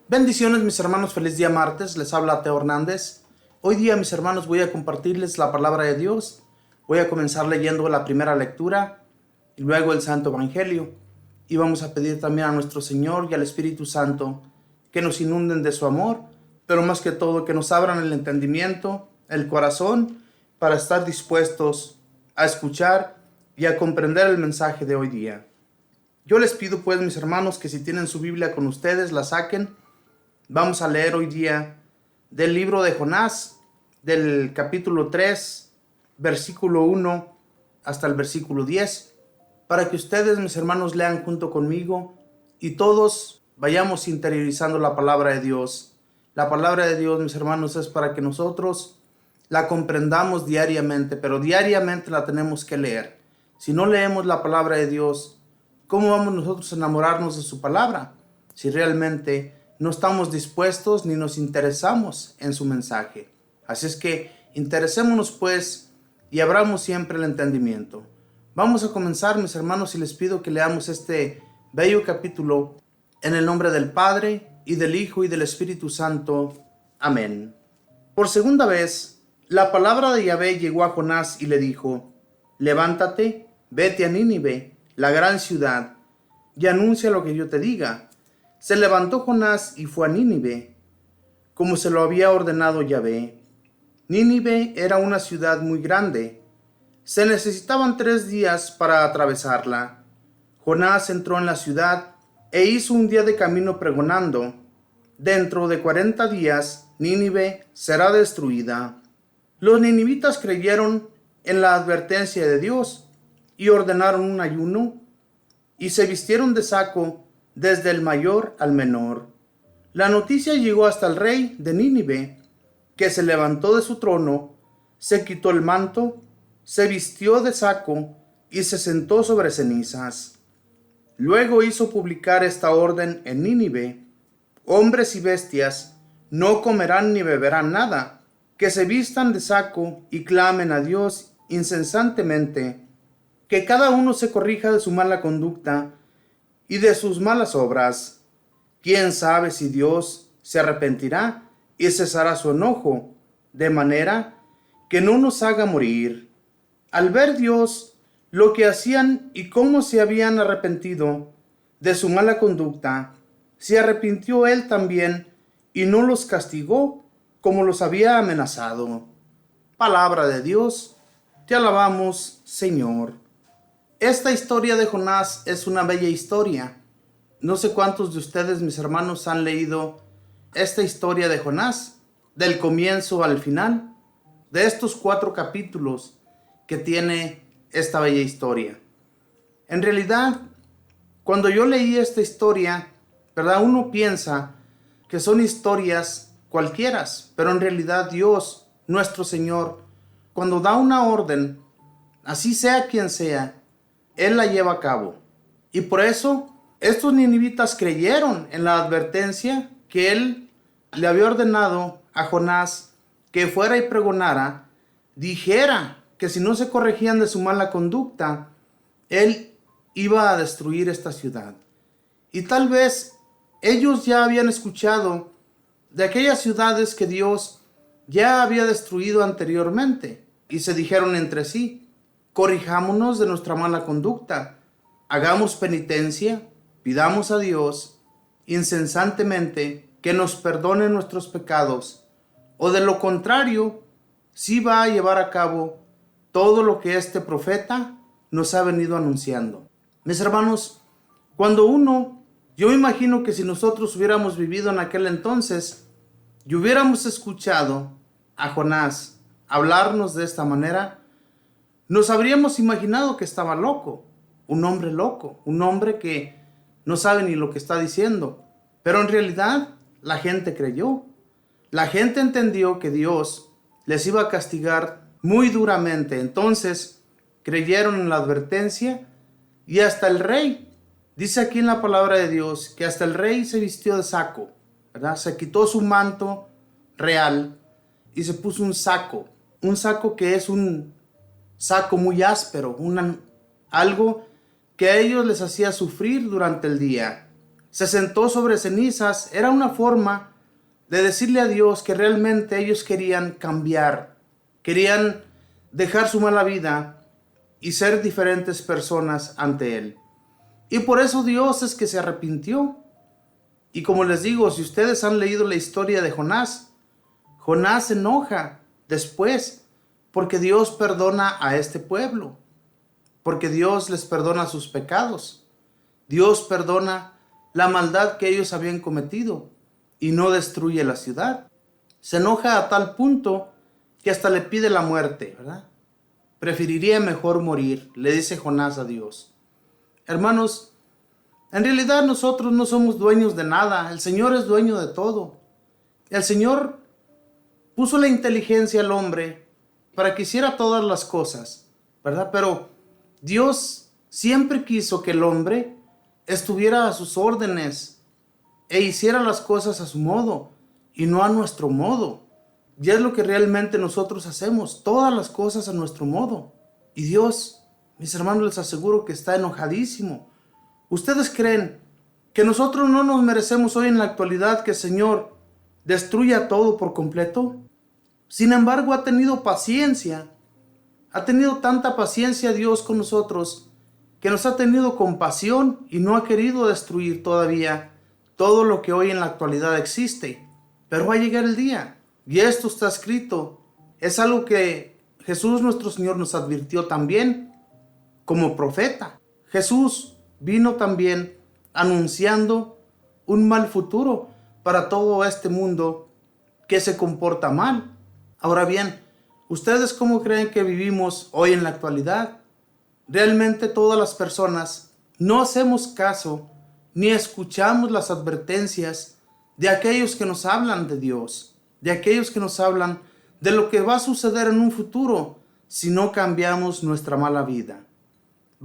Bendiciones mis hermanos, feliz día martes, les habla Teo Hernández. Hoy día mis hermanos voy a compartirles la palabra de Dios. Voy a comenzar leyendo la primera lectura y luego el Santo Evangelio. Y vamos a pedir también a nuestro Señor y al Espíritu Santo que nos inunden de su amor, pero más que todo que nos abran el entendimiento, el corazón, para estar dispuestos a escuchar y a comprender el mensaje de hoy día. Yo les pido pues mis hermanos que si tienen su Biblia con ustedes la saquen. Vamos a leer hoy día del libro de Jonás, del capítulo 3, versículo 1 hasta el versículo 10, para que ustedes, mis hermanos, lean junto conmigo y todos vayamos interiorizando la palabra de Dios. La palabra de Dios, mis hermanos, es para que nosotros la comprendamos diariamente, pero diariamente la tenemos que leer. Si no leemos la palabra de Dios, ¿cómo vamos nosotros a enamorarnos de su palabra? Si realmente no estamos dispuestos ni nos interesamos en su mensaje. Así es que interesémonos pues y abramos siempre el entendimiento. Vamos a comenzar, mis hermanos, y les pido que leamos este bello capítulo en el nombre del Padre, y del Hijo, y del Espíritu Santo. Amén. Por segunda vez, la palabra de Yahvé llegó a Jonás y le dijo: levántate, vete a Nínive, la gran ciudad, y anuncia lo que yo te diga. Se levantó Jonás y fue a Nínive, como se lo había ordenado Yahvé. Nínive era una ciudad muy grande. Se necesitaban 3 días para atravesarla. Jonás entró en la ciudad e hizo un día de camino pregonando: dentro de 40 días Nínive será destruida. Los ninivitas creyeron en la advertencia de Dios y ordenaron un ayuno y se vistieron de saco desde el mayor al menor. La noticia llegó hasta el rey de Nínive, que se levantó de su trono, se quitó el manto, se vistió de saco y se sentó sobre cenizas. Luego hizo publicar esta orden en Nínive: hombres y bestias no comerán ni beberán nada, que se vistan de saco y clamen a Dios incesantemente, que cada uno se corrija de su mala conducta y de sus malas obras. ¿Quién sabe si Dios se arrepentirá y cesará su enojo, de manera que no nos haga morir? Al ver Dios lo que hacían y cómo se habían arrepentido de su mala conducta, se arrepintió él también y no los castigó como los había amenazado. Palabra de Dios, te alabamos, Señor. Esta historia de Jonás es una bella historia. No sé cuántos de ustedes, mis hermanos, han leído esta historia de Jonás, del comienzo al final, de estos 4 capítulos que tiene esta bella historia. En realidad, cuando yo leí esta historia, ¿verdad? Uno piensa que son historias cualquiera, pero en realidad Dios, nuestro Señor, cuando da una orden, así sea quien sea, Él la lleva a cabo. Y por eso estos ninivitas creyeron en la advertencia que Él le había ordenado a Jonás que fuera y pregonara, dijera que si no se corregían de su mala conducta, Él iba a destruir esta ciudad. Y tal vez ellos ya habían escuchado de aquellas ciudades que Dios ya había destruido anteriormente, y se dijeron entre sí: corrijámonos de nuestra mala conducta, hagamos penitencia, pidamos a Dios incesantemente que nos perdone nuestros pecados, o de lo contrario, sí va a llevar a cabo todo lo que este profeta nos ha venido anunciando. Mis hermanos, yo imagino que si nosotros hubiéramos vivido en aquel entonces y hubiéramos escuchado a Jonás hablarnos de esta manera, nos habríamos imaginado que estaba loco, un hombre que no sabe ni lo que está diciendo. Pero en realidad la gente creyó. La gente entendió que Dios les iba a castigar muy duramente. Entonces creyeron en la advertencia y hasta el rey, dice aquí en la palabra de Dios, que hasta el rey se vistió de saco, ¿verdad? Se quitó su manto real y se puso un saco que es un saco muy áspero, algo que a ellos les hacía sufrir durante el día. se sentó sobre cenizas, era una forma de decirle a Dios que realmente ellos querían cambiar, querían dejar su mala vida y ser diferentes personas ante Él. Y por eso Dios es que se arrepintió. Y como les digo, si ustedes han leído la historia de Jonás, Jonás se enoja después porque Dios perdona a este pueblo, porque Dios les perdona sus pecados. Dios perdona la maldad que ellos habían cometido y no destruye la ciudad. Se enoja a tal punto que hasta le pide la muerte, ¿verdad? Preferiría mejor morir, le dice Jonás a Dios. Hermanos, en realidad nosotros no somos dueños de nada. El Señor es dueño de todo. El Señor puso la inteligencia al hombre para que hiciera todas las cosas, ¿verdad? Pero Dios siempre quiso que el hombre estuviera a sus órdenes e hiciera las cosas a su modo y no a nuestro modo. Y es lo que realmente nosotros hacemos, todas las cosas a nuestro modo. Y Dios, mis hermanos, les aseguro que está enojadísimo. ¿Ustedes creen que nosotros no nos merecemos hoy en la actualidad que el Señor destruya todo por completo? Sin embargo, ha tenido paciencia. Ha tenido tanta paciencia Dios con nosotros que nos ha tenido compasión y no ha querido destruir todavía todo lo que hoy en la actualidad existe. Pero va a llegar el día. Y esto está escrito. Es algo que Jesús nuestro Señor nos advirtió también como profeta. Jesús vino también anunciando un mal futuro para todo este mundo que se comporta mal. Ahora bien, ¿ustedes cómo creen que vivimos hoy en la actualidad? Realmente todas las personas no hacemos caso ni escuchamos las advertencias de aquellos que nos hablan de Dios, de aquellos que nos hablan de lo que va a suceder en un futuro si no cambiamos nuestra mala vida.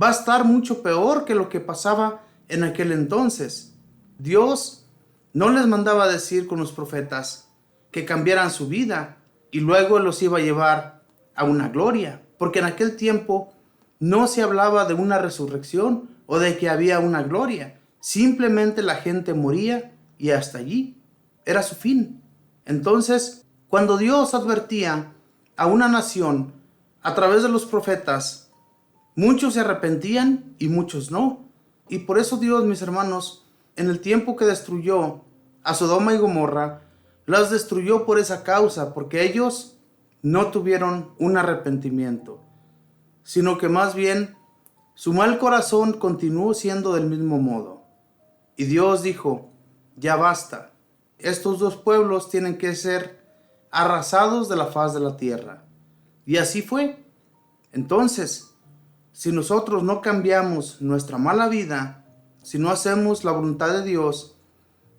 Va a estar mucho peor que lo que pasaba en aquel entonces. Dios no les mandaba decir con los profetas que cambiaran su vida y luego los iba a llevar a una gloria, porque en aquel tiempo no se hablaba de una resurrección o de que había una gloria. Simplemente la gente moría y hasta allí era su fin. Entonces, cuando Dios advertía a una nación a través de los profetas, muchos se arrepentían y muchos no. Y por eso Dios, mis hermanos, en el tiempo que destruyó a Sodoma y Gomorra, las destruyó por esa causa, porque ellos no tuvieron un arrepentimiento, sino que más bien su mal corazón continuó siendo del mismo modo. Y Dios dijo, ya basta, estos dos pueblos tienen que ser arrasados de la faz de la tierra. Y así fue. Entonces, si nosotros no cambiamos nuestra mala vida, si no hacemos la voluntad de Dios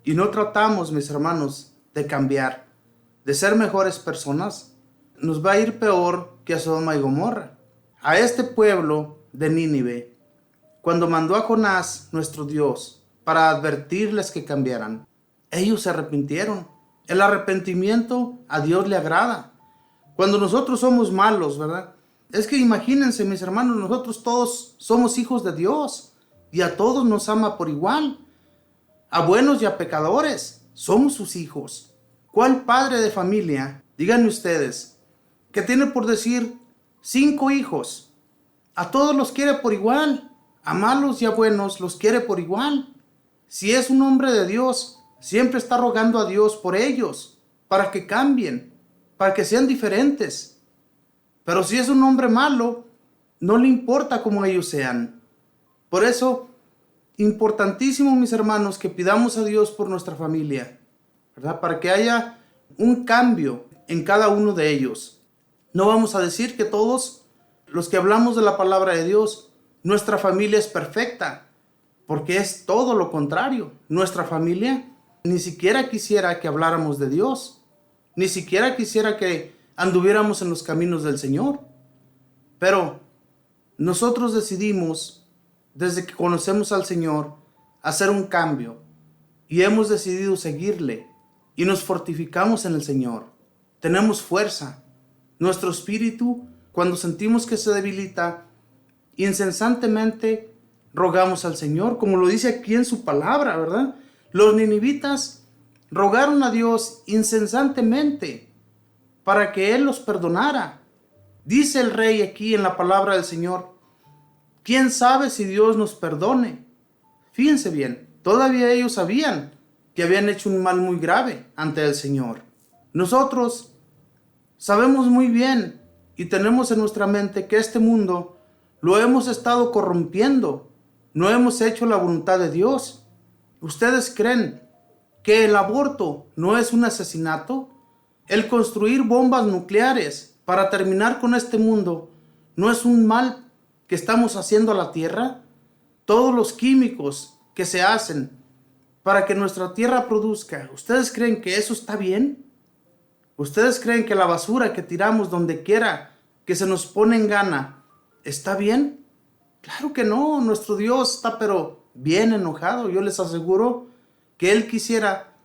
y no tratamos, mis hermanos, de cambiar, de ser mejores personas, nos va a ir peor que a Sodoma y Gomorra. A este pueblo de Nínive, cuando mandó a Jonás, nuestro Dios, para advertirles que cambiaran, ellos se arrepintieron. El arrepentimiento a Dios le agrada. Cuando nosotros somos malos, ¿verdad? Es que imagínense, mis hermanos, nosotros todos somos hijos de Dios y a todos nos ama por igual. A buenos y a pecadores, somos sus hijos. ¿Cuál padre de familia, díganme ustedes, que tiene por decir 5 hijos? A todos los quiere por igual. A malos y a buenos los quiere por igual. Si es un hombre de Dios, siempre está rogando a Dios por ellos, para que cambien, para que sean diferentes. Pero si es un hombre malo, no le importa cómo ellos sean. Por eso, importantísimo, mis hermanos, que pidamos a Dios por nuestra familia, ¿verdad? Para que haya un cambio en cada uno de ellos. No vamos a decir que todos los que hablamos de la palabra de Dios, nuestra familia es perfecta, porque es todo lo contrario. Nuestra familia ni siquiera quisiera que habláramos de Dios, ni siquiera quisiera que anduviéramos en los caminos del Señor. Pero nosotros decidimos, desde que conocemos al Señor, hacer un cambio y hemos decidido seguirle y nos fortificamos en el Señor. Tenemos fuerza. Nuestro espíritu, cuando sentimos que se debilita, incesantemente rogamos al Señor, como lo dice aquí en su palabra, ¿verdad? Los ninivitas rogaron a Dios incesantemente para que Él los perdonara. Dice el rey aquí en la palabra del Señor, ¿quién sabe si Dios nos perdone? Fíjense bien, todavía ellos sabían que habían hecho un mal muy grave ante el Señor. Nosotros sabemos muy bien y tenemos en nuestra mente que este mundo lo hemos estado corrompiendo, no hemos hecho la voluntad de Dios. ¿Ustedes creen que el aborto no es un asesinato? ¿El construir bombas nucleares para terminar con este mundo no es un mal que estamos haciendo a la tierra? Todos los químicos que se hacen para que nuestra tierra produzca, ¿ustedes creen que eso está bien? ¿Ustedes creen que la basura que tiramos donde quiera que se nos pone en gana está bien? Claro que no, nuestro Dios está pero bien enojado. Yo les aseguro que Él quisiera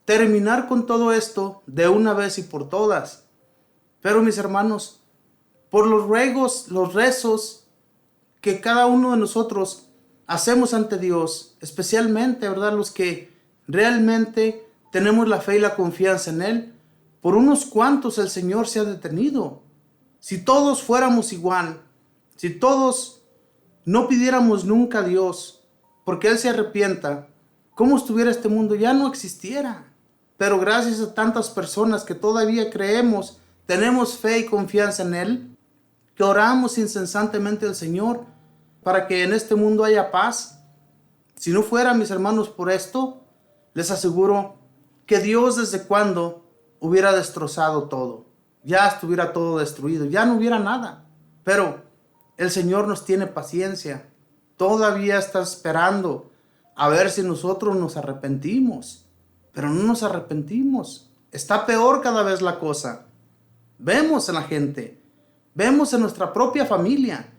terminar con todo esto de una vez y por todas. Pero mis hermanos, por los ruegos, los rezos que cada uno de nosotros hacemos ante Dios, especialmente, ¿verdad?, los que realmente tenemos la fe y la confianza en Él, por unos cuantos el Señor se ha detenido. Si todos fuéramos igual, si todos no pidiéramos nunca a Dios porque Él se arrepienta, ¿cómo estuviera este mundo? Ya no existiera. Pero gracias a tantas personas que todavía creemos, tenemos fe y confianza en Él, que oramos incesantemente al Señor para que en este mundo haya paz. Si no fuera, mis hermanos, por esto, les aseguro que Dios desde cuándo hubiera destrozado todo. Ya estuviera todo destruido, ya no hubiera nada. Pero el Señor nos tiene paciencia. Todavía está esperando a ver si nosotros nos arrepentimos. Pero no nos arrepentimos. Está peor cada vez la cosa. Vemos en la gente, vemos en nuestra propia familia,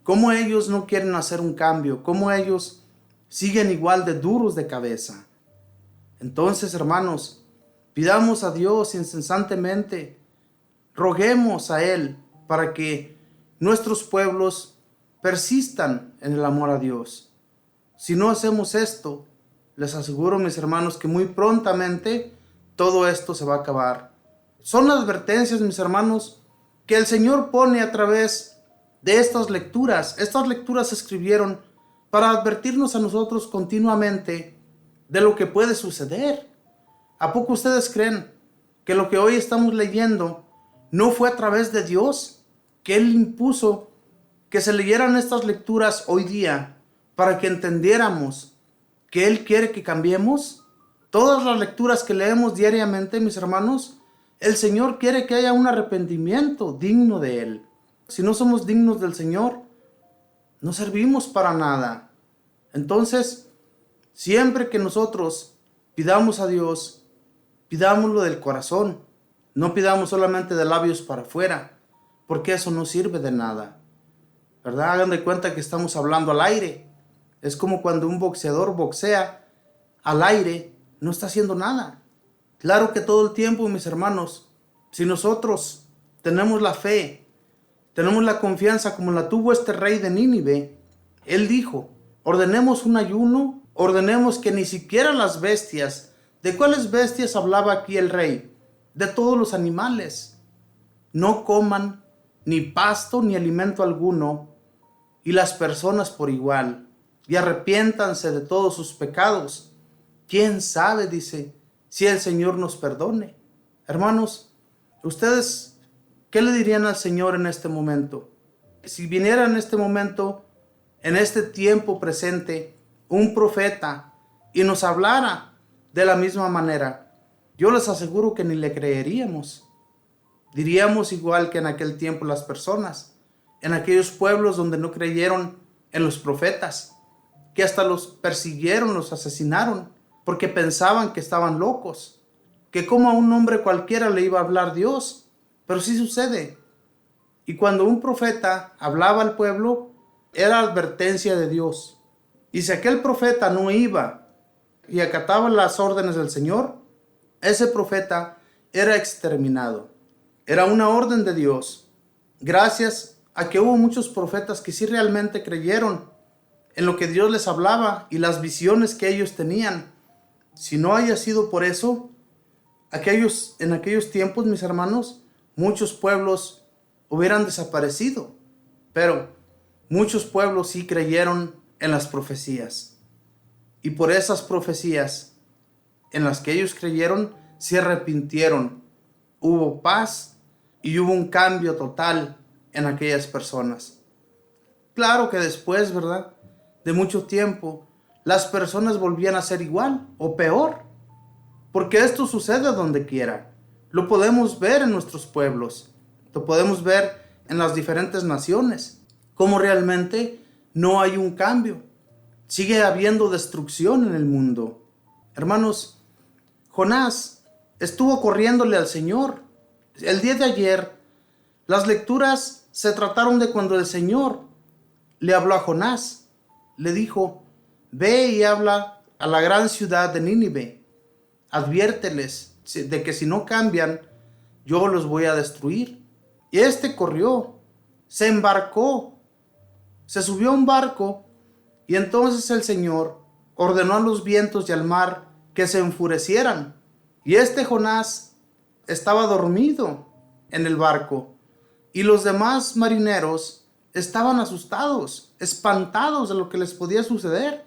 cómo ellos no quieren hacer un cambio, cómo ellos siguen igual de duros de cabeza. Entonces, hermanos, pidamos a Dios incesantemente, roguemos a Él para que nuestros pueblos persistan en el amor a Dios. Si no hacemos esto, les aseguro, mis hermanos, que muy prontamente todo esto se va a acabar. Son advertencias, mis hermanos, que el Señor pone a través de estas lecturas. Estas lecturas se escribieron para advertirnos a nosotros continuamente de lo que puede suceder. ¿A poco ustedes creen que lo que hoy estamos leyendo no fue a través de Dios? Que Él impuso que se leyeran estas lecturas hoy día para que entendiéramos que Él quiere que cambiemos. Todas las lecturas que leemos diariamente, mis hermanos, el Señor quiere que haya un arrepentimiento digno de Él. Si no somos dignos del Señor, no servimos para nada. Entonces, siempre que nosotros pidamos a Dios, pidámoslo del corazón. No pidamos solamente de labios para afuera, porque eso no sirve de nada, ¿verdad? Hagan de cuenta que estamos hablando al aire. Es como cuando un boxeador boxea al aire, no está haciendo nada. Claro que todo el tiempo, mis hermanos, si nosotros tenemos la fe, tenemos la confianza como la tuvo este rey de Nínive, él dijo, ordenemos un ayuno, ordenemos que ni siquiera las bestias, ¿de cuáles bestias hablaba aquí el rey? De todos los animales, no coman ni pasto ni alimento alguno, y las personas por igual, y arrepiéntanse de todos sus pecados. ¿Quién sabe, dice, si el Señor nos perdone? Hermanos, ¿ustedes qué le dirían al Señor en este momento? Si viniera en este momento, en este tiempo presente, un profeta y nos hablara de la misma manera, yo les aseguro que ni le creeríamos. Diríamos igual que en aquel tiempo las personas, en aquellos pueblos donde no creyeron en los profetas, que hasta los persiguieron, los asesinaron, porque pensaban que estaban locos, que como a un hombre cualquiera le iba a hablar Dios. Pero sí sucede. Y cuando un profeta hablaba al pueblo, era advertencia de Dios. Y si aquel profeta no iba y acataba las órdenes del Señor, ese profeta era exterminado. Era una orden de Dios. Gracias a que hubo muchos profetas que sí realmente creyeron en lo que Dios les hablaba y las visiones que ellos tenían. Si no haya sido por eso, en aquellos tiempos, mis hermanos, muchos pueblos hubieran desaparecido. Pero muchos pueblos sí creyeron en las profecías. Y por esas profecías en las que ellos creyeron, se arrepintieron. Hubo paz y hubo un cambio total en aquellas personas. Claro que después, ¿verdad?, de mucho tiempo, las personas volvían a ser igual o peor. Porque esto sucede donde quiera. Lo podemos ver en nuestros pueblos. Lo podemos ver en las diferentes naciones. Cómo realmente no hay un cambio. Sigue habiendo destrucción en el mundo. Hermanos, Jonás estuvo corriéndole al Señor. El día de ayer, las lecturas se trataron de cuando el Señor le habló a Jonás. Le dijo: ve y habla a la gran ciudad de Nínive. Adviérteles de que si no cambian, yo los voy a destruir. Y este corrió, se embarcó, se subió a un barco, y entonces el Señor ordenó a los vientos y al mar que se enfurecieran. Y este Jonás estaba dormido en el barco, y los demás marineros estaban asustados, espantados de lo que les podía suceder.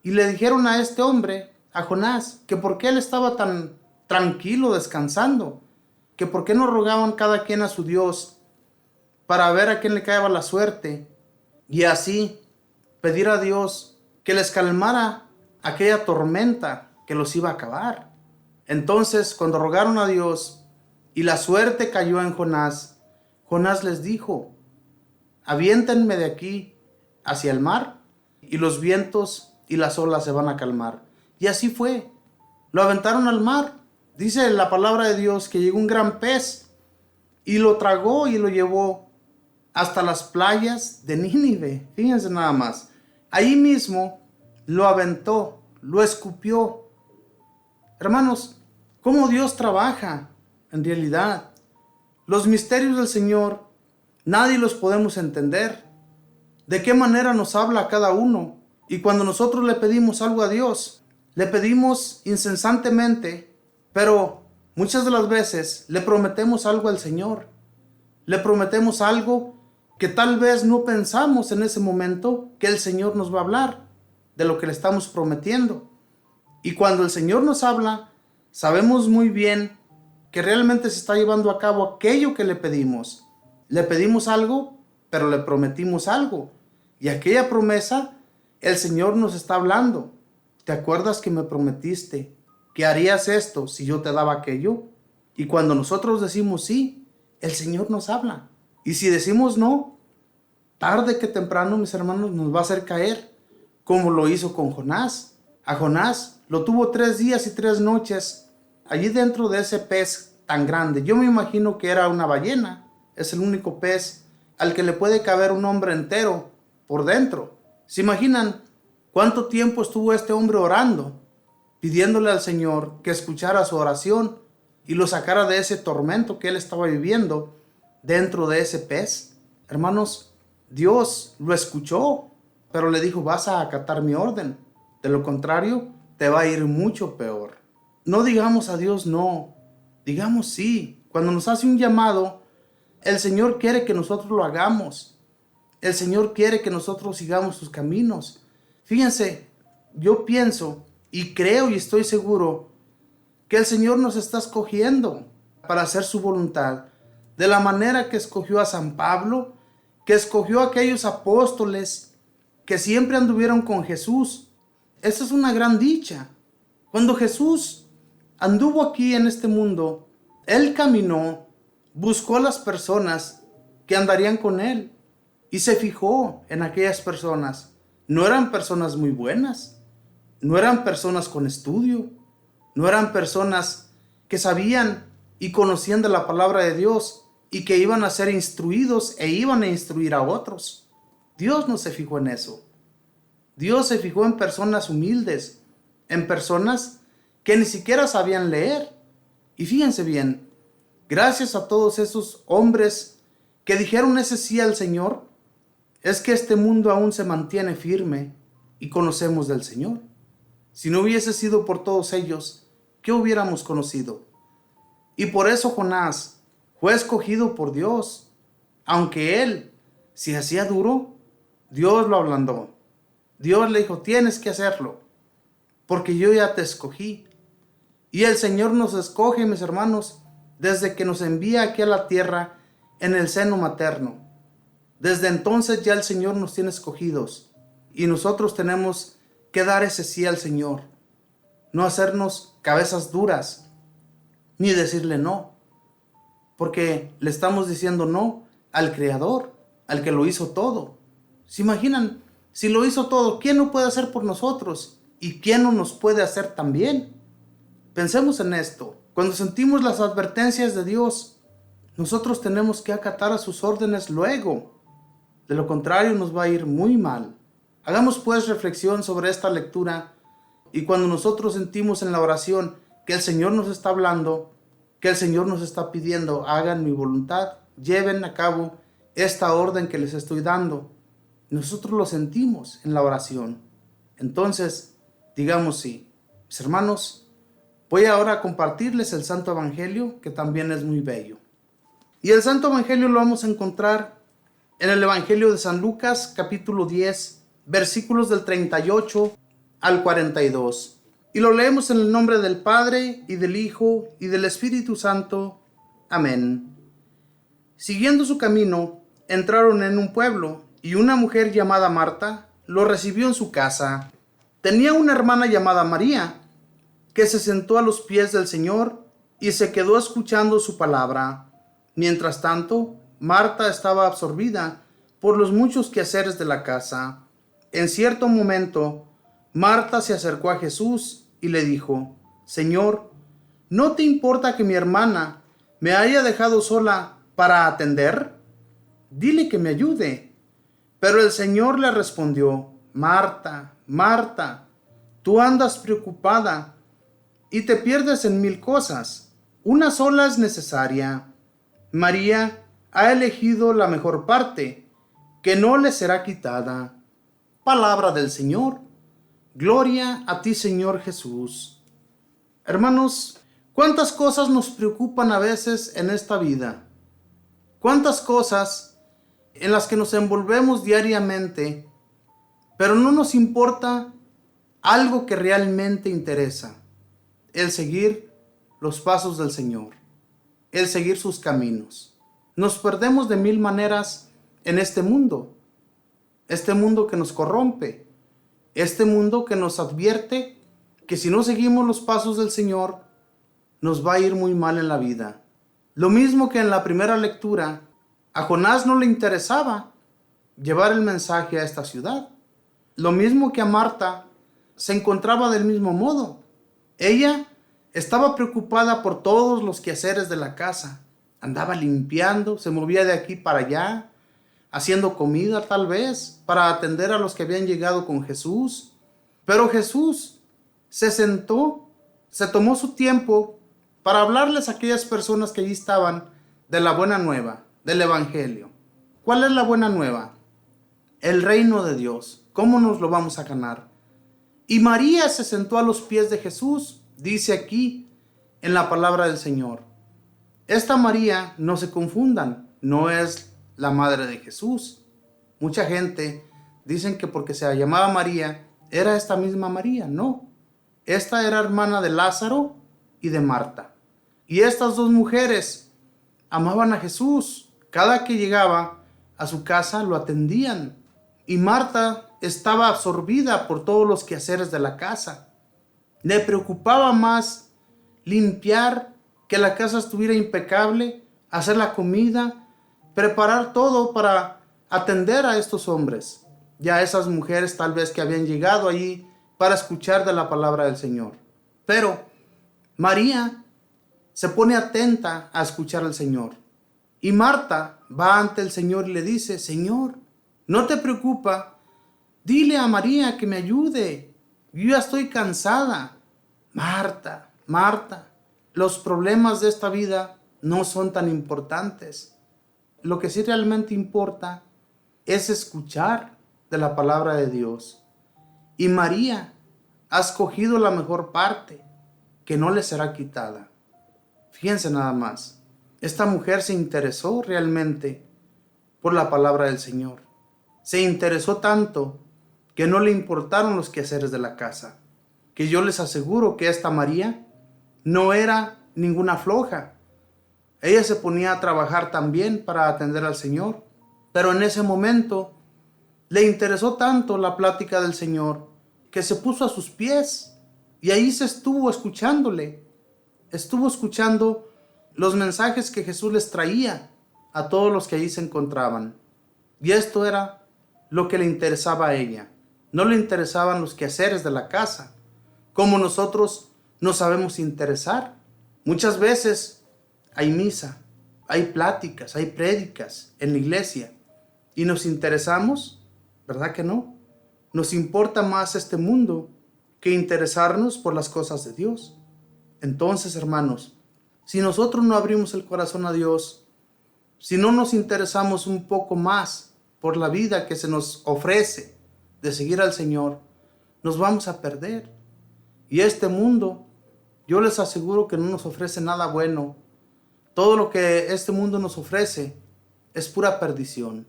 Y le dijeron a este hombre, a Jonás, que por qué él estaba tan tranquilo descansando, que por qué no rogaban cada quien a su Dios para ver a quién le caía la suerte, y así pedir a Dios que les calmara aquella tormenta que los iba a acabar. Entonces, cuando rogaron a Dios y la suerte cayó en Jonás, Jonás les dijo: aviéntenme de aquí hacia el mar, y los vientos y las olas se van a calmar. Y así fue. Lo aventaron al mar. Dice la palabra de Dios que llegó un gran pez y lo tragó y lo llevó hasta las playas de Nínive. Fíjense nada más. Ahí mismo lo aventó, lo escupió. Hermanos, ¿cómo Dios trabaja en realidad? Los misterios del Señor, nadie los podemos entender. ¿De qué manera nos habla a cada uno? Y cuando nosotros le pedimos algo a Dios, le pedimos incesantemente, pero muchas de las veces le prometemos algo al Señor. Le prometemos algo que tal vez no pensamos en ese momento que el Señor nos va a hablar de lo que le estamos prometiendo. Y cuando el Señor nos habla, sabemos muy bien que realmente se está llevando a cabo aquello que le pedimos. Le pedimos algo, pero le prometimos algo. Y aquella promesa, el Señor nos está hablando. ¿Te acuerdas que me prometiste que harías esto si yo te daba aquello? Y cuando nosotros decimos sí, el Señor nos habla. Y si decimos no, tarde que temprano, mis hermanos, nos va a hacer caer, como lo hizo con Jonás. A Jonás lo tuvo 3 días y 3 noches allí dentro de ese pez tan grande. Yo me imagino que era una ballena. Es el único pez al que le puede caber un hombre entero por dentro. ¿Se imaginan cuánto tiempo estuvo este hombre orando, pidiéndole al Señor que escuchara su oración y lo sacara de ese tormento que él estaba viviendo dentro de ese pez? Hermanos, Dios lo escuchó, pero le dijo: vas a acatar mi orden. De lo contrario, te va a ir mucho peor. No digamos a Dios no, digamos sí. Cuando nos hace un llamado, el Señor quiere que nosotros lo hagamos. El Señor quiere que nosotros sigamos sus caminos. Fíjense, yo pienso y creo y estoy seguro que el Señor nos está escogiendo para hacer su voluntad, de la manera que escogió a San Pablo, que escogió a aquellos apóstoles que siempre anduvieron con Jesús. Esa es una gran dicha. Cuando Jesús anduvo aquí en este mundo, Él caminó, buscó a las personas que andarían con Él y se fijó en aquellas personas. No eran personas muy buenas, no eran personas con estudio, no eran personas que sabían y conocían de la palabra de Dios y que iban a ser instruidos e iban a instruir a otros. Dios no se fijó en eso. Dios se fijó en personas humildes, en personas que ni siquiera sabían leer. Y fíjense bien, gracias a todos esos hombres que dijeron ese sí al Señor, es que este mundo aún se mantiene firme y conocemos del Señor. Si no hubiese sido por todos ellos, ¿qué hubiéramos conocido? Y por eso Jonás fue escogido por Dios. Aunque él se hacía duro, Dios lo ablandó. Dios le dijo, tienes que hacerlo, porque yo ya te escogí. Y el Señor nos escoge, mis hermanos, desde que nos envía aquí a la tierra en el seno materno. Desde entonces ya el Señor nos tiene escogidos y nosotros tenemos que dar ese sí al Señor. No hacernos cabezas duras, ni decirle no, porque le estamos diciendo no al Creador, al que lo hizo todo. ¿Se imaginan? Si lo hizo todo, ¿quién no puede hacer por nosotros? ¿Y quién no nos puede hacer también? Pensemos en esto. Cuando sentimos las advertencias de Dios, nosotros tenemos que acatar a sus órdenes luego. De lo contrario, nos va a ir muy mal. Hagamos pues reflexión sobre esta lectura y cuando nosotros sentimos en la oración que el Señor nos está hablando, que el Señor nos está pidiendo, hagan mi voluntad, lleven a cabo esta orden que les estoy dando. Nosotros lo sentimos en la oración. Entonces, digamos sí. Mis hermanos, voy ahora a compartirles el Santo Evangelio, que también es muy bello. Y el Santo Evangelio lo vamos a encontrar en el Evangelio de San Lucas, capítulo 10, versículos del 38 al 42. Y lo leemos en el nombre del Padre, y del Hijo, y del Espíritu Santo. Amén. Siguiendo su camino, entraron en un pueblo, y una mujer llamada Marta lo recibió en su casa. Tenía una hermana llamada María, que se sentó a los pies del Señor y se quedó escuchando su palabra. Mientras tanto, Marta estaba absorbida por los muchos quehaceres de la casa. En cierto momento, Marta se acercó a Jesús y le dijo, Señor, ¿no te importa que mi hermana me haya dejado sola para atender? Dile que me ayude. Pero el Señor le respondió, Marta, Marta, tú andas preocupada y te pierdes en mil cosas. Una sola es necesaria. María ha elegido la mejor parte, que no le será quitada. Palabra del Señor. Gloria a ti, Señor Jesús. Hermanos, ¿cuántas cosas nos preocupan a veces en esta vida? ¿Cuántas cosas en las que nos envolvemos diariamente, pero no nos importa algo que realmente interesa? El seguir los pasos del Señor, el seguir sus caminos. Nos perdemos de mil maneras en este mundo que nos corrompe, este mundo que nos advierte que si no seguimos los pasos del Señor, nos va a ir muy mal en la vida. Lo mismo que en la primera lectura, a Jonás no le interesaba llevar el mensaje a esta ciudad. Lo mismo que a Marta, se encontraba del mismo modo. Ella estaba preocupada por todos los quehaceres de la casa. Andaba limpiando, se movía de aquí para allá, haciendo comida tal vez, para atender a los que habían llegado con Jesús. Pero Jesús se sentó, se tomó su tiempo para hablarles a aquellas personas que allí estaban de la buena nueva, del Evangelio. ¿Cuál es la buena nueva? El reino de Dios. ¿Cómo nos lo vamos a ganar? Y María se sentó a los pies de Jesús, dice aquí en la palabra del Señor. Esta María, no se confundan, no es la madre de Jesús. Mucha gente dicen que porque se llamaba María, era esta misma María. No, esta era hermana de Lázaro y de Marta. Y estas dos mujeres amaban a Jesús. Cada que llegaba a su casa lo atendían. Y Marta estaba absorbida por todos los quehaceres de la casa. Le preocupaba más limpiar, que la casa estuviera impecable, hacer la comida, preparar todo para atender a estos hombres y a esas mujeres tal vez que habían llegado allí para escuchar de la palabra del Señor. Pero María se pone atenta a escuchar al Señor. Y Marta va ante el Señor y le dice, Señor, no te preocupa, dile a María que me ayude, yo ya estoy cansada. Marta, Marta, los problemas de esta vida no son tan importantes. Lo que sí realmente importa es escuchar de la palabra de Dios. Y María has cogido la mejor parte, que no le será quitada. Fíjense nada más, esta mujer se interesó realmente por la palabra del Señor. Se interesó tanto que no le importaron los quehaceres de la casa. Que yo les aseguro que esta María no era ninguna floja. Ella se ponía a trabajar también para atender al Señor. Pero en ese momento le interesó tanto la plática del Señor que se puso a sus pies y ahí se estuvo escuchándole. Estuvo escuchando los mensajes que Jesús les traía a todos los que allí se encontraban. Y esto era lo que le interesaba a ella. No le interesaban los quehaceres de la casa, como nosotros nos sabemos interesar. Muchas veces hay misa, hay pláticas, hay prédicas en la iglesia y nos interesamos, ¿verdad que no? Nos importa más este mundo que interesarnos por las cosas de Dios. Entonces, hermanos, si nosotros no abrimos el corazón a Dios, si no nos interesamos un poco más por la vida que se nos ofrece de seguir al Señor, nos vamos a perder. Y este mundo, yo les aseguro que no nos ofrece nada bueno. Todo lo que este mundo nos ofrece es pura perdición.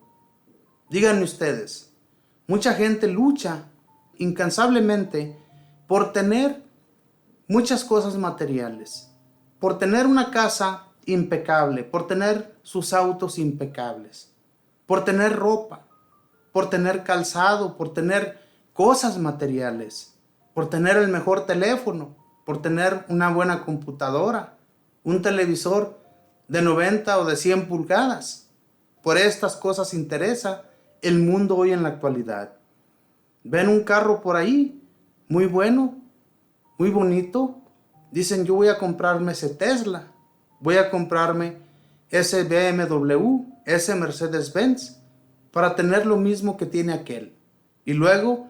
Díganme ustedes, mucha gente lucha incansablemente por tener muchas cosas materiales, por tener una casa impecable, por tener sus autos impecables, por tener ropa, por tener calzado, por tener cosas materiales, por tener el mejor teléfono, por tener una buena computadora, un televisor de 90 o de 100 pulgadas. Por estas cosas interesa el mundo hoy en la actualidad. Ven un carro por ahí, muy bueno, muy bonito. Dicen, yo voy a comprarme ese Tesla, voy a comprarme ese BMW, ese Mercedes-Benz, para tener lo mismo que tiene aquel. Y luego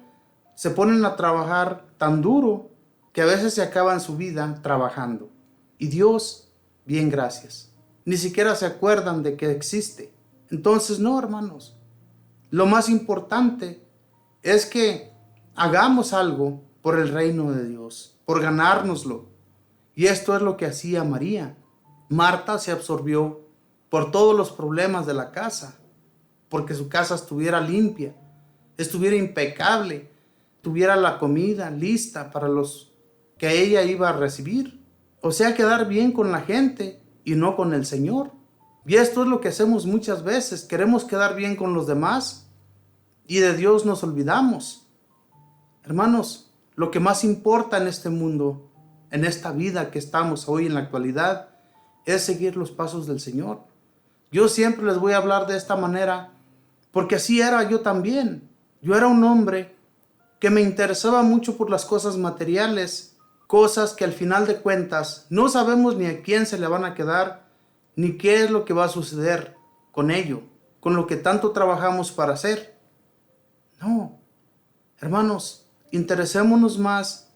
se ponen a trabajar tan duro que a veces se acaban su vida trabajando. Y Dios, bien gracias, ni siquiera se acuerdan de que existe. Entonces, no, hermanos, lo más importante es que hagamos algo por el reino de Dios, por ganárnoslo. Y esto es lo que hacía María. Marta se absorbió por todos los problemas de la casa, porque su casa estuviera limpia, estuviera impecable, tuviera la comida lista para los que ella iba a recibir. O sea, quedar bien con la gente y no con el Señor. Y esto es lo que hacemos muchas veces. Queremos quedar bien con los demás y de Dios nos olvidamos. Hermanos, lo que más importa en este mundo, en esta vida que estamos hoy en la actualidad, es seguir los pasos del Señor. Yo siempre les voy a hablar de esta manera porque así era yo también. Yo era un hombre que me interesaba mucho por las cosas materiales, cosas que al final de cuentas no sabemos ni a quién se le van a quedar, ni qué es lo que va a suceder con ello, con lo que tanto trabajamos para hacer. No, hermanos, interesémonos más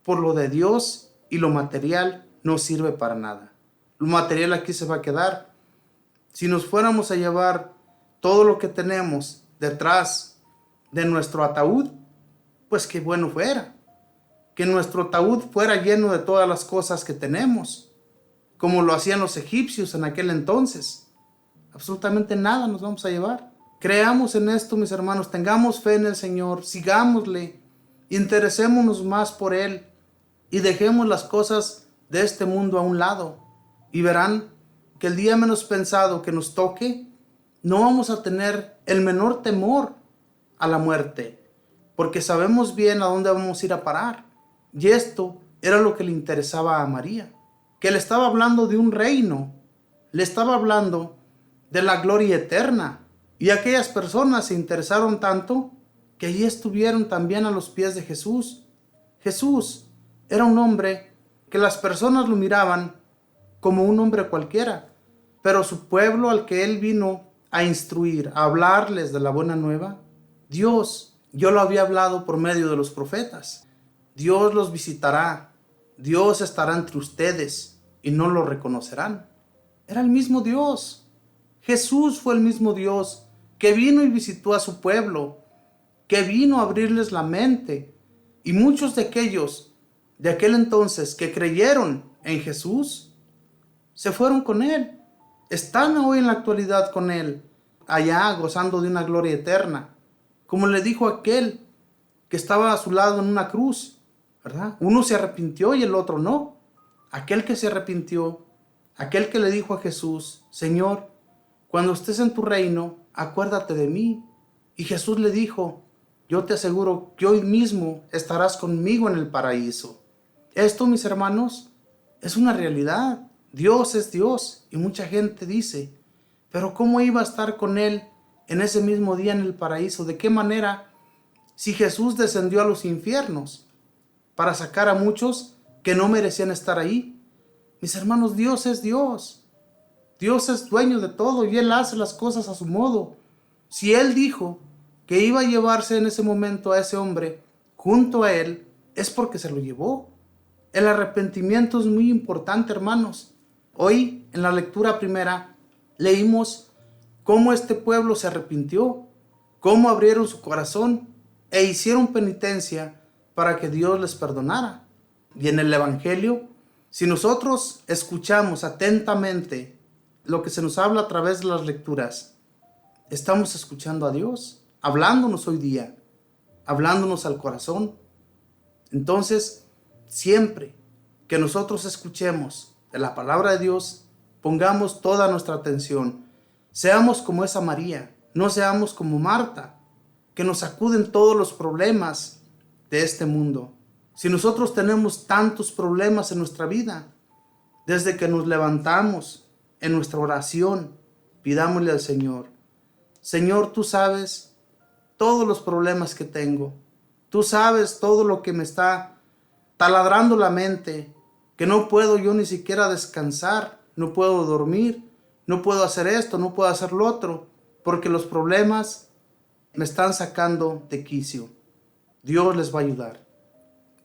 por lo de Dios y lo material no sirve para nada. Lo material aquí se va a quedar. Si nos fuéramos a llevar todo lo que tenemos detrás de nuestro ataúd, pues qué bueno fuera. Que nuestro ataúd fuera lleno de todas las cosas que tenemos, como lo hacían los egipcios en aquel entonces. Absolutamente nada nos vamos a llevar. Creamos en esto, mis hermanos, tengamos fe en el Señor, sigámosle, interesémonos más por Él y dejemos las cosas de este mundo a un lado. Y verán que el día menos pensado que nos toque, no vamos a tener el menor temor a la muerte, porque sabemos bien a dónde vamos a ir a parar. Y esto era lo que le interesaba a María, que le estaba hablando de un reino, le estaba hablando de la gloria eterna. Y aquellas personas se interesaron tanto que allí estuvieron también a los pies de Jesús. Jesús era un hombre que las personas lo miraban como un hombre cualquiera, pero su pueblo al que él vino a instruir, a hablarles de la buena nueva, Dios, yo lo había hablado por medio de los profetas. Dios los visitará, Dios estará entre ustedes y no lo reconocerán. Era el mismo Dios. Jesús fue el mismo Dios que vino y visitó a su pueblo, que vino a abrirles la mente Y muchos de aquellos de aquel entonces que creyeron en Jesús, se fueron con Él. Están hoy en la actualidad con Él, allá gozando de una gloria eterna. Como le dijo aquel que estaba a su lado en una cruz, ¿verdad? Uno se arrepintió y el otro no. Aquel que se arrepintió, aquel que le dijo a Jesús: Señor, cuando estés en tu reino, acuérdate de mí. Y Jesús le dijo: yo te aseguro que hoy mismo estarás conmigo en el paraíso. Esto, mis hermanos, es una realidad. Dios es Dios. Y mucha gente dice: pero ¿cómo iba a estar con Él en ese mismo día en el paraíso? ¿De qué manera? Si Jesús descendió a los infiernos para sacar a muchos que no merecían estar ahí. Mis hermanos, Dios es Dios. Dios es dueño de todo y Él hace las cosas a su modo. Si Él dijo que iba a llevarse en ese momento a ese hombre junto a Él, es porque se lo llevó. El arrepentimiento es muy importante, hermanos. Hoy, en la lectura primera, leímos cómo este pueblo se arrepintió, cómo abrieron su corazón e hicieron penitencia para que Dios les perdonara. Y en el Evangelio, si nosotros escuchamos atentamente lo que se nos habla a través de las lecturas, estamos escuchando a Dios, hablándonos hoy día, hablándonos al corazón. Entonces, siempre que nosotros escuchemos de la palabra de Dios, pongamos toda nuestra atención. Seamos como esa María, no seamos como Marta, que nos sacuden todos los problemas de este mundo. Si nosotros tenemos tantos problemas en nuestra vida, desde que nos levantamos en nuestra oración, pidámosle al Señor: Señor, tú sabes todos los problemas que tengo. Tú sabes todo lo que me está taladrando la mente, que no puedo yo ni siquiera descansar, no puedo dormir, no puedo hacer esto, no puedo hacer lo otro, porque los problemas me están sacando de quicio. Dios les va a ayudar.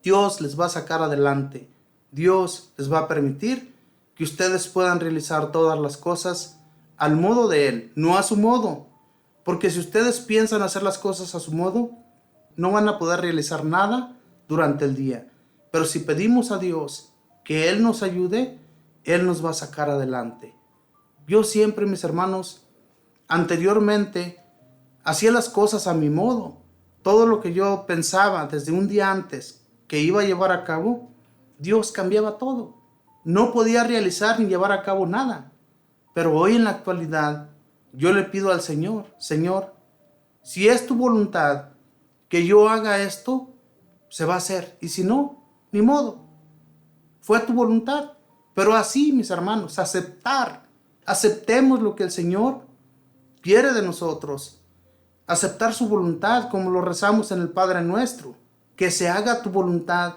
Dios les va a sacar adelante. Dios les va a permitir que ustedes puedan realizar todas las cosas al modo de Él, no a su modo. Porque si ustedes piensan hacer las cosas a su modo, no van a poder realizar nada durante el día. Pero si pedimos a Dios que Él nos ayude, Él nos va a sacar adelante. Yo siempre, mis hermanos, anteriormente hacía las cosas a mi modo. Todo lo que yo pensaba desde un día antes que iba a llevar a cabo, Dios cambiaba todo. No podía realizar ni llevar a cabo nada. Pero hoy en la actualidad, yo le pido al Señor: Señor, si es tu voluntad que yo haga esto, se va a hacer. Y si no, ni modo. Fue tu voluntad. Pero así, mis hermanos, aceptemos lo que el Señor quiere de nosotros. Aceptar su voluntad, como lo rezamos en el Padre Nuestro. Que se haga tu voluntad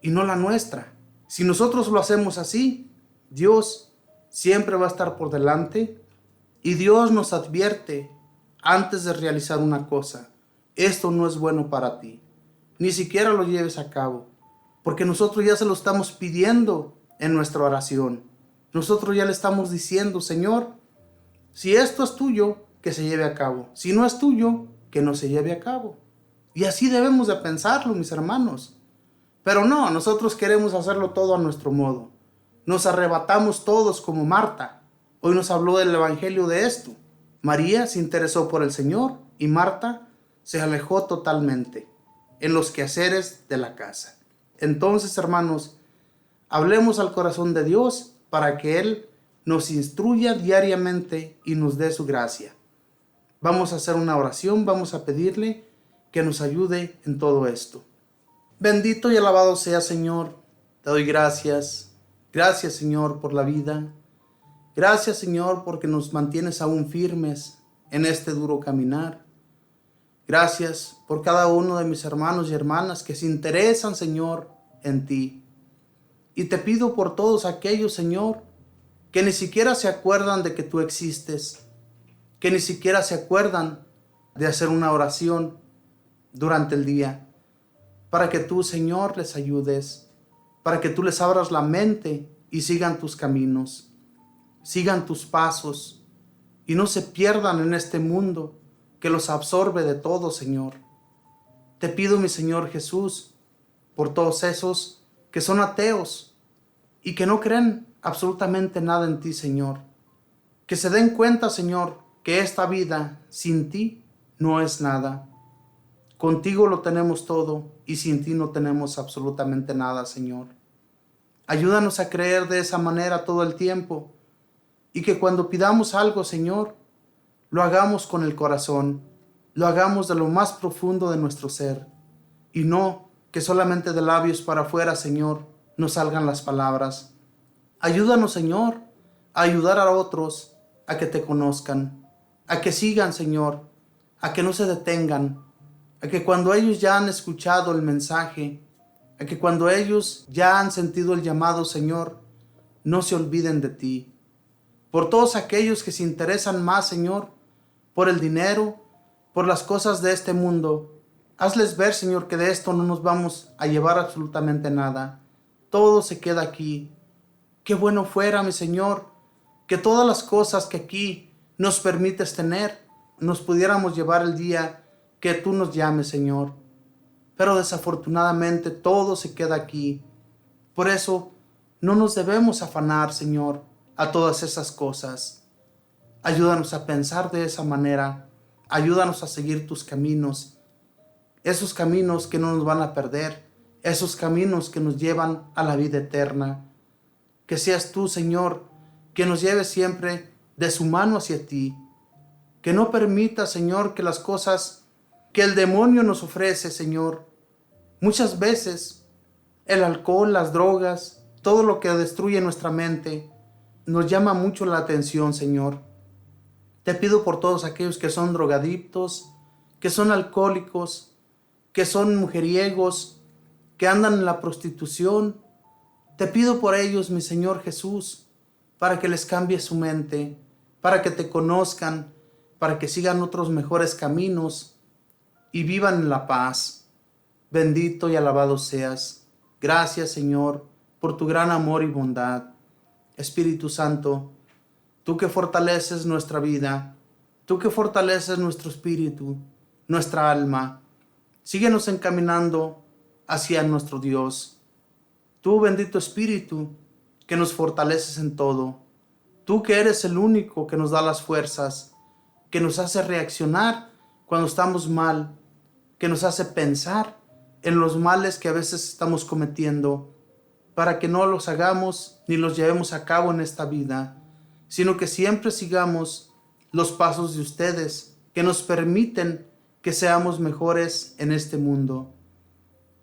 y no la nuestra. Si nosotros lo hacemos así, Dios siempre va a estar por delante. Y Dios nos advierte antes de realizar una cosa: esto no es bueno para ti. Ni siquiera lo lleves a cabo. Porque nosotros ya se lo estamos pidiendo en nuestra oración. Nosotros ya le estamos diciendo: Señor, si esto es tuyo, que se lleve a cabo. Si no es tuyo, que no se lleve a cabo. Y así debemos de pensarlo, mis hermanos. Pero no, nosotros queremos hacerlo todo a nuestro modo. Nos arrebatamos todos como Marta. Hoy nos habló del Evangelio de esto. María se interesó por el Señor y Marta se alejó totalmente en los quehaceres de la casa. Entonces, hermanos, hablemos al corazón de Dios para que Él nos instruya diariamente y nos dé su gracia. Vamos a hacer una oración, vamos a pedirle que nos ayude en todo esto. Bendito y alabado sea, Señor. Te doy gracias. Gracias, Señor, por la vida. Gracias, Señor, porque nos mantienes aún firmes en este duro caminar. Gracias por cada uno de mis hermanos y hermanas que se interesan, Señor, en ti. Y te pido por todos aquellos, Señor, que ni siquiera se acuerdan de que tú existes, que ni siquiera se acuerdan de hacer una oración durante el día, para que tú, Señor, les ayudes, para que tú les abras la mente y sigan tus caminos, sigan tus pasos y no se pierdan en este mundo que los absorbe de todo, Señor. Te pido, mi Señor Jesús, por todos esos que son ateos y que no creen absolutamente nada en ti, Señor. Que se den cuenta, Señor, que esta vida sin ti no es nada. Contigo lo tenemos todo y sin ti no tenemos absolutamente nada, Señor. Ayúdanos a creer de esa manera todo el tiempo y que cuando pidamos algo, Señor, lo hagamos con el corazón, lo hagamos de lo más profundo de nuestro ser y no que solamente de labios para afuera, Señor, nos salgan las palabras. Ayúdanos, Señor, a ayudar a otros a que te conozcan, a que sigan, Señor, a que no se detengan, a que cuando ellos ya han escuchado el mensaje, a que cuando ellos ya han sentido el llamado, Señor, no se olviden de ti. Por todos aquellos que se interesan más, Señor, por el dinero, por las cosas de este mundo, hazles ver, Señor, que de esto no nos vamos a llevar absolutamente nada. Todo se queda aquí. Qué bueno fuera, mi Señor, que todas las cosas que aquí nos permites tener, nos pudiéramos llevar el día que tú nos llames, Señor. Pero desafortunadamente todo se queda aquí. Por eso no nos debemos afanar, Señor, a todas esas cosas. Ayúdanos a pensar de esa manera. Ayúdanos a seguir tus caminos. Esos caminos que no nos van a perder. Esos caminos que nos llevan a la vida eterna. Que seas tú, Señor, que nos lleve siempre de su mano hacia ti. Que no permita, Señor, que las cosas que el demonio nos ofrece, Señor, muchas veces el alcohol, las drogas, todo lo que destruye nuestra mente, nos llama mucho la atención, Señor. Te pido por todos aquellos que son drogadictos, que son alcohólicos, que son mujeriegos, que andan en la prostitución. Te pido por ellos, mi Señor Jesús, para que les cambies su mente, para que te conozcan, para que sigan otros mejores caminos y vivan en la paz. Bendito y alabado seas. Gracias, Señor, por tu gran amor y bondad. Espíritu Santo, tú que fortaleces nuestra vida, tú que fortaleces nuestro espíritu, nuestra alma, síguenos encaminando hacia nuestro Dios. Tú, bendito Espíritu, que nos fortaleces en todo. Tú que eres el único que nos da las fuerzas, que nos hace reaccionar cuando estamos mal, que nos hace pensar en los males que a veces estamos cometiendo, para que no los hagamos ni los llevemos a cabo en esta vida, sino que siempre sigamos los pasos de ustedes, que nos permiten que seamos mejores en este mundo.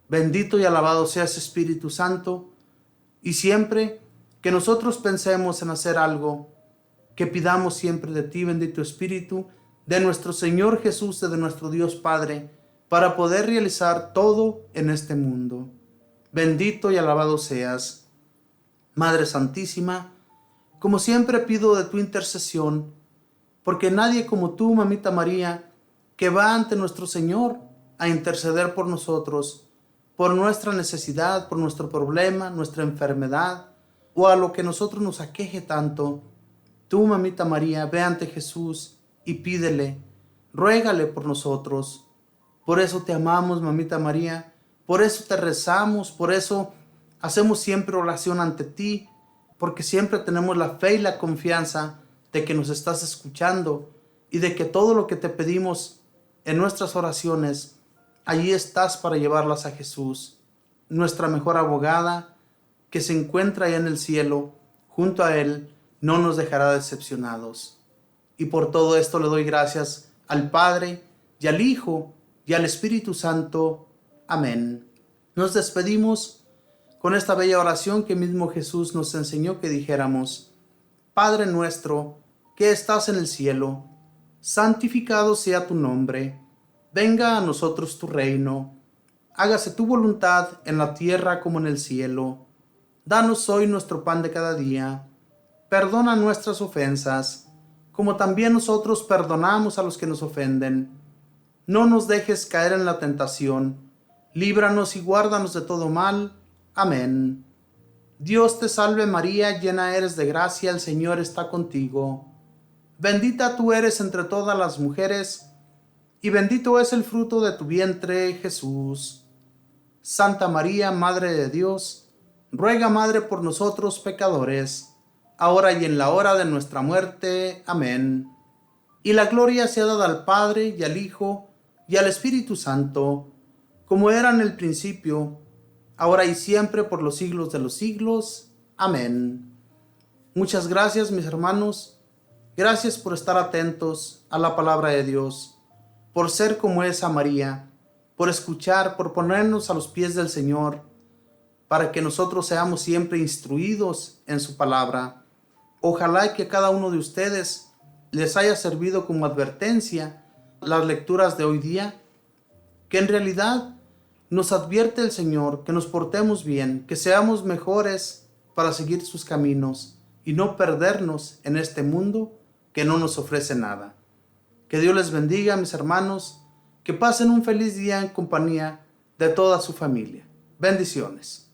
Bendito y alabado seas, Espíritu Santo, y siempre que nosotros pensemos en hacer algo, que pidamos siempre de ti, bendito Espíritu, de nuestro Señor Jesús, de nuestro Dios Padre, para poder realizar todo en este mundo. Bendito y alabado seas. Madre Santísima, como siempre pido de tu intercesión, porque nadie como tú, Mamita María, que va ante nuestro Señor a interceder por nosotros, por nuestra necesidad, por nuestro problema, nuestra enfermedad, o a lo que nosotros nos aqueje tanto. Tú, Mamita María, ve ante Jesús y pídele, ruégale por nosotros. Por eso te amamos, Mamita María, por eso te rezamos, por eso hacemos siempre oración ante ti, porque siempre tenemos la fe y la confianza de que nos estás escuchando y de que todo lo que te pedimos en nuestras oraciones, allí estás para llevarlas a Jesús, nuestra mejor abogada, que se encuentra allá en el cielo, junto a Él, no nos dejará decepcionados. Y por todo esto le doy gracias al Padre y al Hijo y al Espíritu Santo. Amén. Nos despedimos con esta bella oración que mismo Jesús nos enseñó que dijéramos: Padre nuestro, que estás en el cielo, santificado sea tu nombre. Venga a nosotros tu reino. Hágase tu voluntad en la tierra como en el cielo. Danos hoy nuestro pan de cada día. Perdona nuestras ofensas, como también nosotros perdonamos a los que nos ofenden. No nos dejes caer en la tentación. Líbranos y guárdanos de todo mal. Amén. Dios te salve María, llena eres de gracia, el Señor está contigo. Bendita tú eres entre todas las mujeres, y bendito es el fruto de tu vientre, Jesús. Santa María, Madre de Dios, ruega, Madre, por nosotros pecadores, ahora y en la hora de nuestra muerte. Amén. Y la gloria sea dada al Padre, y al Hijo, y al Espíritu Santo, como era en el principio, ahora y siempre, por los siglos de los siglos. Amén. Muchas gracias, mis hermanos. Gracias por estar atentos a la palabra de Dios, por ser como esa María, por escuchar, por ponernos a los pies del Señor, para que nosotros seamos siempre instruidos en su palabra. Ojalá que cada uno de ustedes les haya servido como advertencia las lecturas de hoy día, que en realidad nos advierte el Señor que nos portemos bien, que seamos mejores para seguir sus caminos y no perdernos en este mundo que no nos ofrece nada. Que Dios les bendiga, mis hermanos, que pasen un feliz día en compañía de toda su familia. Bendiciones.